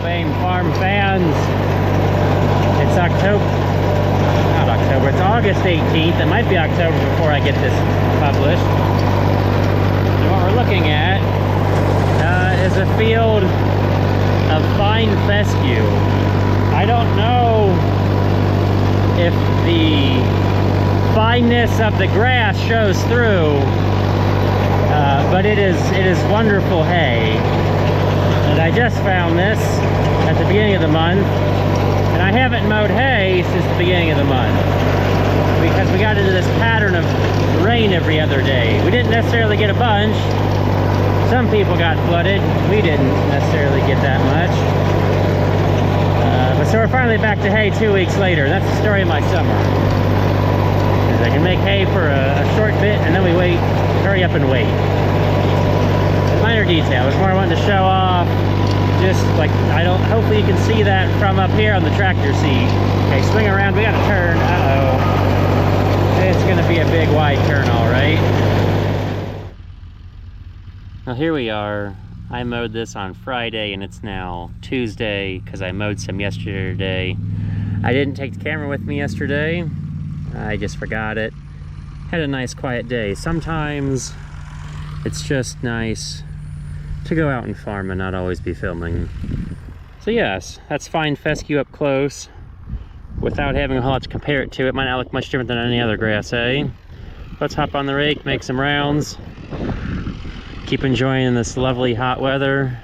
Fame Farm fans. It's not October, it's August 18th. It might be October before I get this published. And what we're looking at is a field of fine fescue. I don't know if the fineness of the grass shows through, but it is wonderful hay. And I just found this at the beginning of the month, and I haven't mowed hay since the beginning of the month because we got into this pattern of rain every other day. We didn't necessarily get a bunch. Some people got flooded. We didn't necessarily get that much. But so we're finally back to hay 2 weeks later. That's the story of my summer. I can make hay for a short bit, and then we wait, hurry up and wait. Minor detail, it's more I wanted to show off. Just like, hopefully you can see that from up here on the tractor seat. Okay, swing around, we gotta turn, uh-oh. It's gonna be a big wide turn, all right. Well, here we are. I mowed this on Friday, and it's now Tuesday, because I mowed some yesterday. I didn't take the camera with me yesterday. I just forgot it. Had a nice quiet day. Sometimes it's just nice to go out and farm and not always be filming. So yes, that's fine fescue up close without having a whole lot to compare it to. It might not look much different than any other grass, eh? Let's hop on the rake, make some rounds, keep enjoying this lovely hot weather,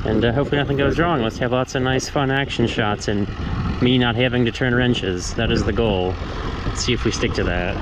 and hopefully nothing goes wrong. Let's have lots of nice fun action shots and me not having to turn wrenches. That is the goal. Let's see if we stick to that.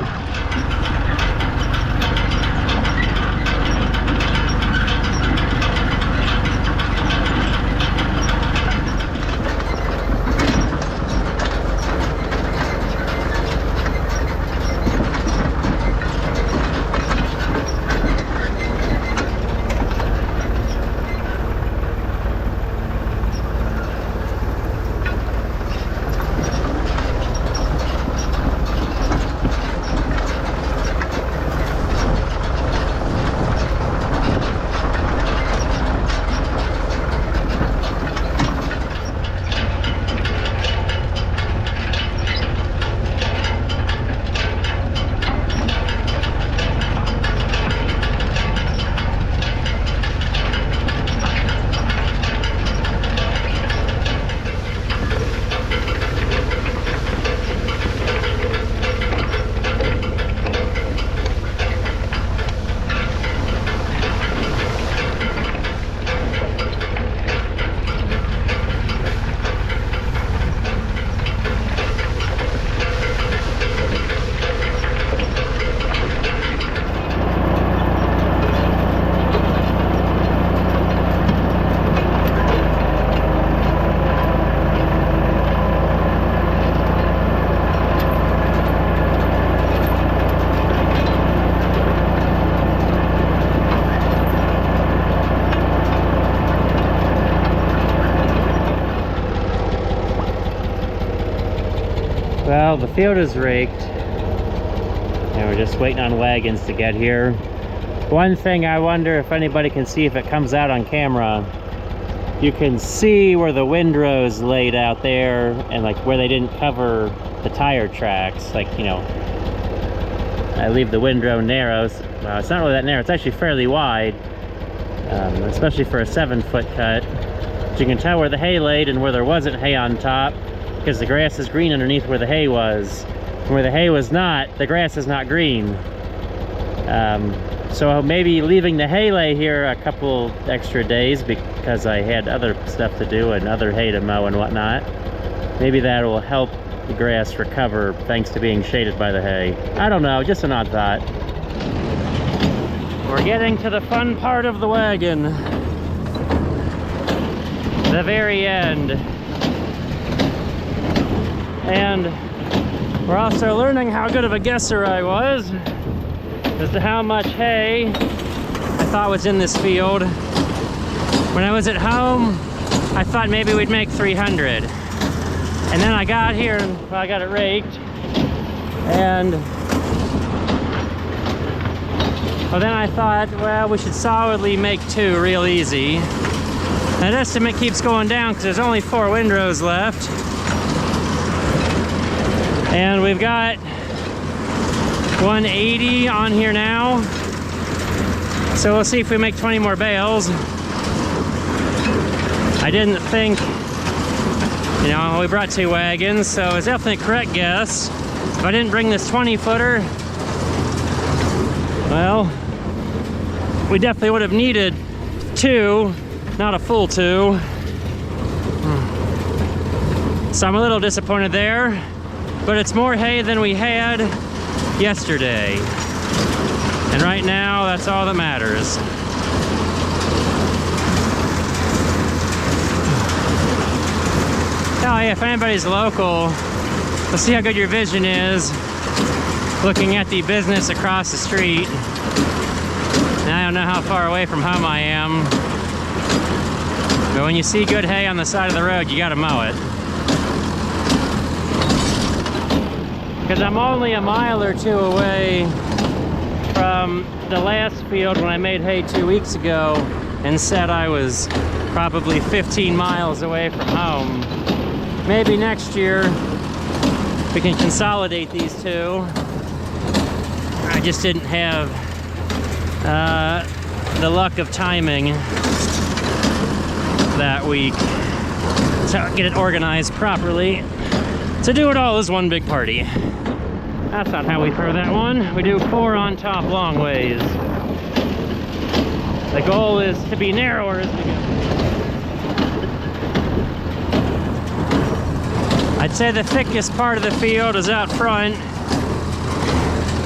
Well, the field is raked, and we're just waiting on wagons to get here. One thing I wonder if anybody can see if it comes out on camera, you can see where the windrow's laid out there, and like where they didn't cover the tire tracks. Like, you know, I leave the windrow narrow. Well, it's not really that narrow, it's actually fairly wide, especially for a 7-foot cut. But you can tell where the hay laid and where there wasn't hay on top, because the grass is green underneath where the hay was. And where the hay was not, the grass is not green. So maybe leaving the hay lay here a couple extra days because I had other stuff to do and other hay to mow and whatnot. Maybe that will help the grass recover thanks to being shaded by the hay. I don't know, just an odd thought. We're getting to the fun part of the wagon. The very end. And we're also learning how good of a guesser I was as to how much hay I thought was in this field. When I was at home, I thought maybe we'd make 300. And then I got here and well, I got it raked. And well, then I thought, well, we should solidly make 2 real easy. And That estimate keeps going down because there's only 4 windrows left. And we've got 180 on here now. So we'll see if we make 20 more bales. I didn't think, you know, we brought 2 wagons, so it's definitely a correct guess. If I didn't bring this 20-footer, well, we definitely would have needed 2, not a full 2. So I'm a little disappointed there, but it's more hay than we had yesterday. And right now, that's all that matters. Oh yeah, if anybody's local, let's see how good your vision is looking at the business across the street. And I don't know how far away from home I am, but when you see good hay on the side of the road, you gotta mow it. Because I'm only a mile or 2 away from the last field when I made hay 2 weeks ago and said I was probably 15 miles away from home. Maybe next year we can consolidate these 2. I just didn't have the luck of timing that week to get it organized properly. To do it all is one big party. That's not how we throw that one. We do 4 on top long ways. The goal is to be narrower as we go. I'd say the thickest part of the field is out front,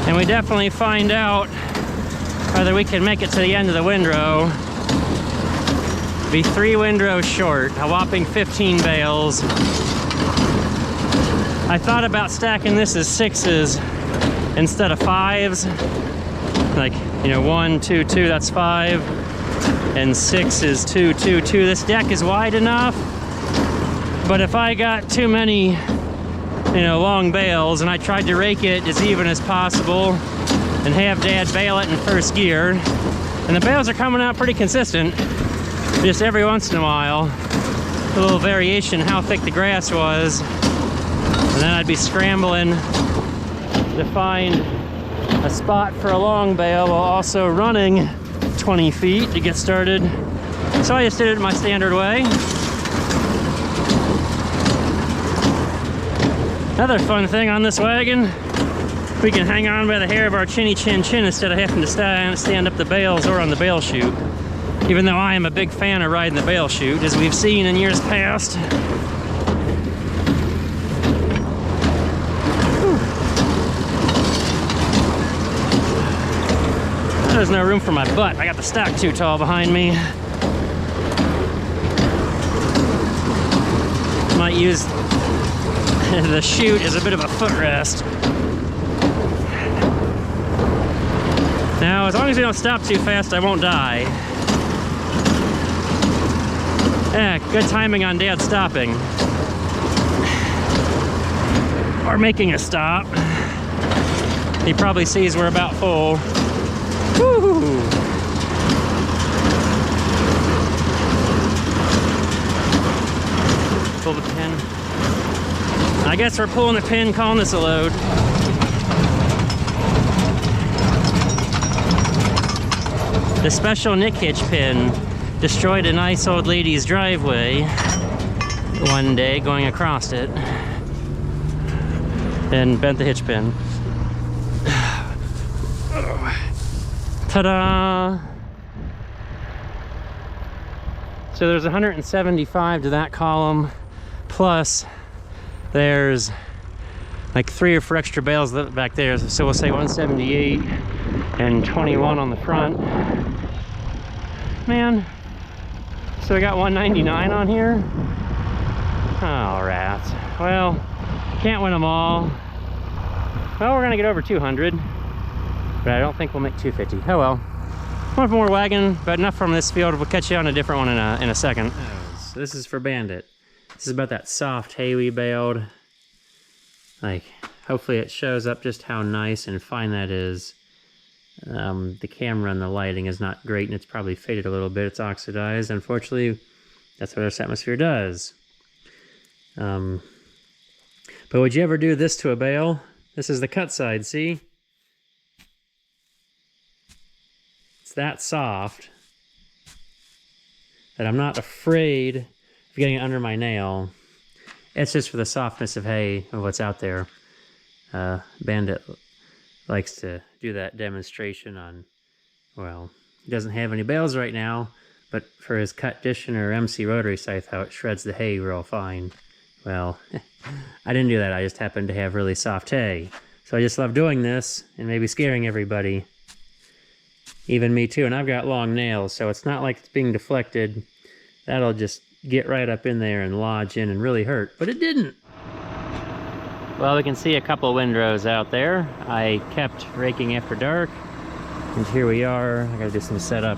and we definitely find out whether we can make it to the end of the windrow. Be 3 windrows short, a whopping 15 bales. I thought about stacking this as 6s instead of 5s. Like, you know, 1, 2, 2, that's 5. And 6 is 2, 2, 2. This deck is wide enough, but if I got too many, you know, long bales and I tried to rake it as even as possible and have Dad bale it in first gear, and the bales are coming out pretty consistent, just every once in a while, a little variation in how thick the grass was. And then I'd be scrambling to find a spot for a long bale while also running 20 feet to get started. So I just did it my standard way. Another fun thing on this wagon, we can hang on by the hair of our chinny chin chin instead of having to stand up the bales or on the bale chute. Even though I am a big fan of riding the bale chute, as we've seen in years past. There's no room for my butt. I got the stack too tall behind me. Might use the chute as a bit of a footrest. Now, as long as we don't stop too fast, I won't die. Yeah, good timing on Dad stopping. Or making a stop. He probably sees we're about full. Woo! Pull the pin. I guess we're pulling the pin, calling this a load. The special Nick hitch pin destroyed a nice old lady's driveway one day going across it and bent the hitch pin. Ta-da! So there's 175 to that column, plus there's like 3 or 4 extra bales back there, so we'll say 178 and 21 on the front. Man, so we got 199 on here? Oh, rats. Well, can't win them all. Well, we're gonna get over 200. But I don't think we'll make 250. Oh well. One more wagon, but enough from this field. We'll catch you on a different one in a second. So this is for Bandit. This is about that soft hay we baled. Like, hopefully it shows up just how nice and fine that is. The camera and the lighting is not great, and it's probably faded a little bit. It's oxidized. Unfortunately, That's what Earth's atmosphere does. But would you ever do this to a bale? This is the cut side, see? It's that soft that I'm not afraid of getting it under my nail. It's just for the softness of hay, of what's out there. Bandit likes to do that demonstration on, well, he doesn't have any bales right now, but for his cut Dishon or MC rotary scythe, how it shreds the hay real fine. Well, I didn't do that. I just happened to have really soft hay. So I just love doing this and maybe scaring everybody. Even me too. And I've got long nails, so it's not like it's being deflected. That'll just get right up in there and lodge in and really hurt. But it didn't. Well, we can see a couple windrows out there. I kept raking after dark. And here we are. I gotta do some setup.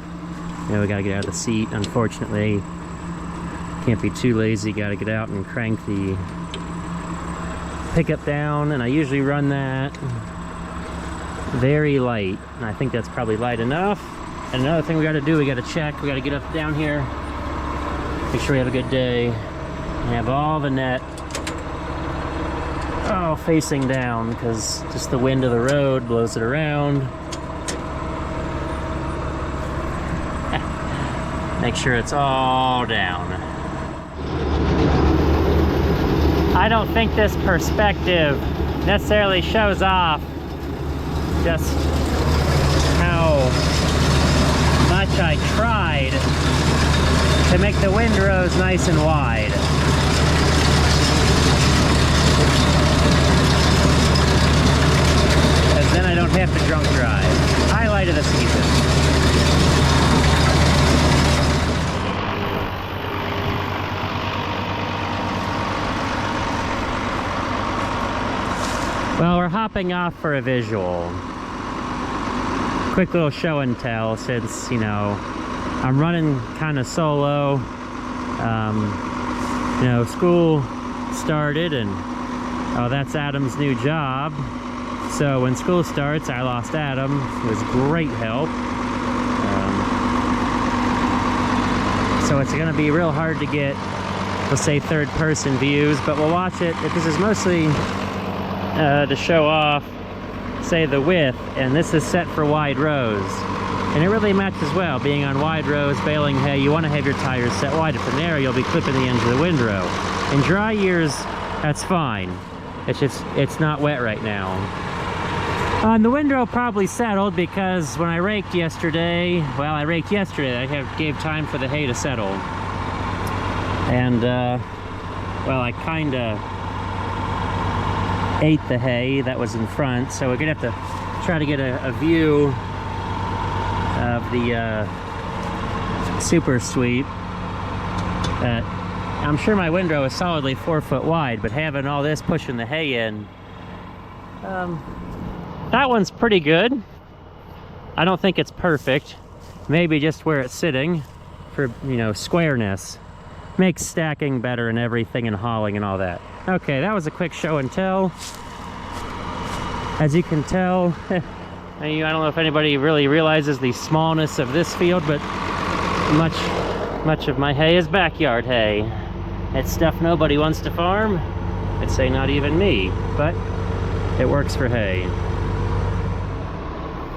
You know, we gotta get out of the seat, unfortunately. Can't be too lazy, gotta get out and crank the pickup down, and I usually run that very light, and I think that's probably light enough. And another thing we gotta do, we gotta check, we gotta get up down here, make sure we have a good day, and have all the net facing down, because just the wind of the road blows it around. Make sure it's all down. I don't think this perspective necessarily shows off just how much I tried to make the windrows nice and wide. Because then I don't have to drunk drive. Highlight of the season. Well, we're hopping off for a visual. Quick little show and tell, since, you know, I'm running kind of solo. You know, school started and, oh, that's Adam's new job. So when school starts, I lost Adam. It was great help. So it's gonna be real hard to get, let's say, third-person views, but we'll watch it. This is mostly to show off, say, the width, and this is set for wide rows, and it really matches well. Being on wide rows, baling hay, you want to have your tires set wide. If they're narrow, you'll be clipping the ends of the windrow. In dry years, that's fine. It's not wet right now. The windrow probably settled because when I raked yesterday, I gave time for the hay to settle, and well, I kind of ate the hay that was in front, so we're gonna have to try to get a view of the super sweep. I'm sure my windrow is solidly 4 foot wide, but having all this pushing the hay in, that one's pretty good. I don't think it's perfect. Maybe just where it's sitting for, you know, squareness. Makes stacking better and everything, and hauling and all that. Okay, that was a quick show and tell. As you can tell, I don't know if anybody really realizes the smallness of this field, but much of my hay is backyard hay. It's stuff nobody wants to farm. I'd say not even me, but it works for hay.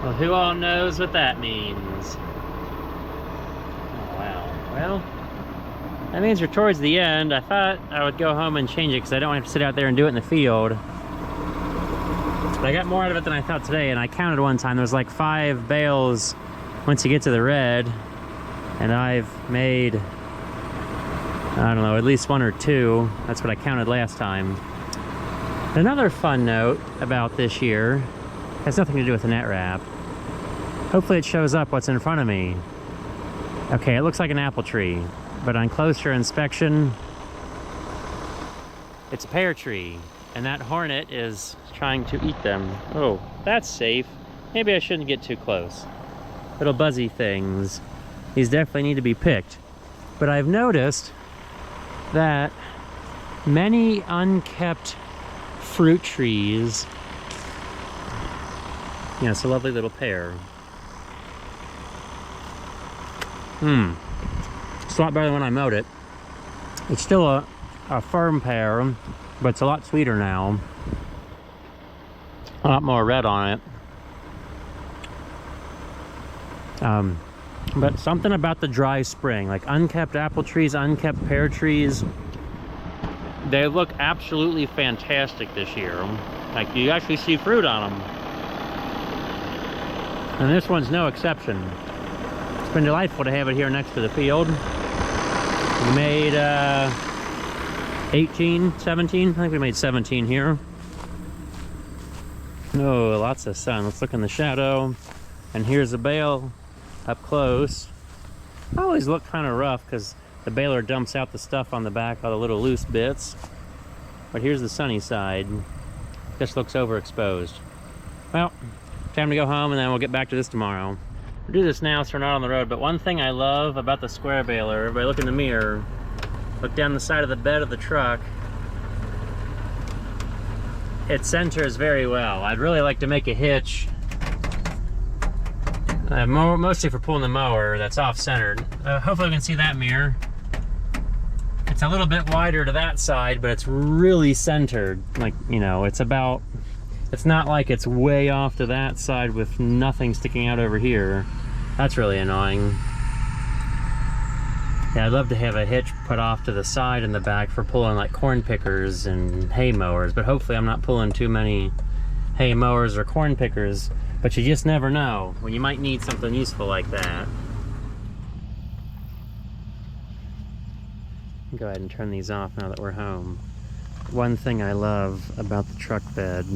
Well, who all knows what that means? Oh, wow. Well, that means we're towards the end. I thought I would go home and change it because I don't have to sit out there and do it in the field. But I got more out of it than I thought today, and I counted one time. There was like 5 bales once you get to the red, and I've made, I don't know, at least 1 or 2. That's what I counted last time. Another fun note about this year has nothing to do with the net wrap. Hopefully it shows up what's in front of me. Okay, it looks like an apple tree, but on closer inspection, it's a pear tree, and that hornet is trying to eat them. Oh, that's safe. Maybe I shouldn't get too close. Little buzzy things. These definitely need to be picked. But I've noticed that many unkept fruit trees, yeah, it's a lovely little pear. It's a lot better than when I mowed it. It's still a firm pear, but it's a lot sweeter now. A lot more red on it. But something about the dry spring, like unkept apple trees, unkept pear trees, they look absolutely fantastic this year. Like, you actually see fruit on them. And this one's no exception. It's been delightful to have it here next to the field. We made 18, 17, I think we made 17 here. Oh, lots of sun. Let's look in the shadow. And here's the bale up close. I always look kind of rough because the baler dumps out the stuff on the back, all the little loose bits. But here's the sunny side. This looks overexposed. Well, time to go home, and then we'll get back to this tomorrow. We'll do this now so we're not on the road, but one thing I love about the square baler, everybody look in the mirror, look down the side of the bed of the truck. It centers very well. I'd really like to make a hitch, mostly for pulling the mower, that's off-centered. Hopefully we can see that mirror. It's a little bit wider to that side, but it's really centered. Like, you know, it's not like it's way off to that side with nothing sticking out over here. That's really annoying. Yeah, I'd love to have a hitch put off to the side and the back for pulling like corn pickers and hay mowers, but hopefully I'm not pulling too many hay mowers or corn pickers, but you just never know when you might need something useful like that. Go ahead and turn these off now that we're home. One thing I love about the truck bed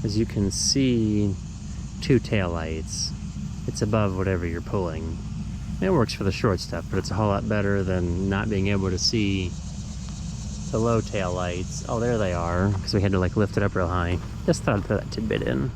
is you can see two taillights. It's above whatever you're pulling. It works for the short stuff, but it's a whole lot better than not being able to see the low tail lights. Oh, there they are, because we had to like lift it up real high. Just thought I'd put that tidbit in.